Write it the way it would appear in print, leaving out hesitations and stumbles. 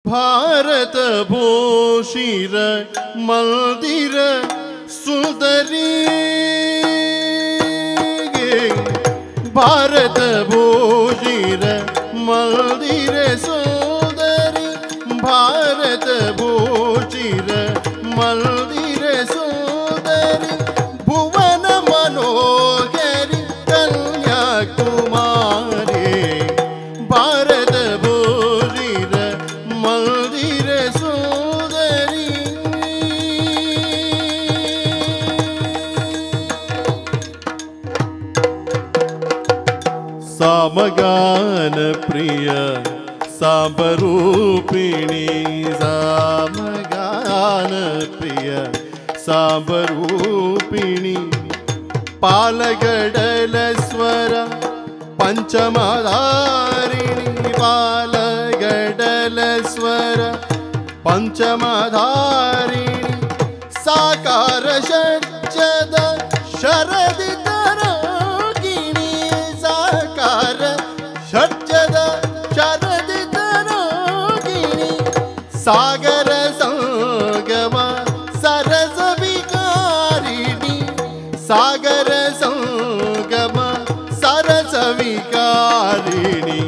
ಭಾರತ ಭೂಷಿರ ಮಂದಿರ ಸುಂದರಿ ಭಾರತ ಭೂಷಿರ ಮಂದಿರ ಸುಂದರಿ ಭಾರತ ಭೂಷಿರ ಮಂದಿರ ಸುಂದರಿ ಭುವನ ಮನೋಹರಿ ಕನ್ಯಾಕುಮಾರಿ ಭಾರತ ಭೂಷಿರ ಮಂದಿರ ಸುಂದರಿ ಸಾಮಗಾನ ಪ್ರಿಯ ಸಾಂಬರೂಪಿಣಿ ಸಾಮಗಾನ ಪ್ರಿಯ ಸಾಂಬರೂಪಿಣಿ ಪಾಲಗಡಲ ಸ್ವರ ಪಂಚಮಧಾರಿಣಿ ಪಾಲಗಡಲ ಸ್ವರ ಪಂಚಮಧಾರಿಣಿ ಸಾಕಾರ ಷಡ್ಜದ ಶರದಿ ತರೋಗಿಣಿ ಸಾಕಾರ ಷಡ್ಜದ ಶರದಿ ತರೋಗಿಣಿ ಸಾಗರ ಸಂಗಮ ಸರಸ ವಿಕಾರಿಣಿ ಸಾಗರ ಸಂಗಮ ಸರಸ ವಿಕಾರಿಣಿ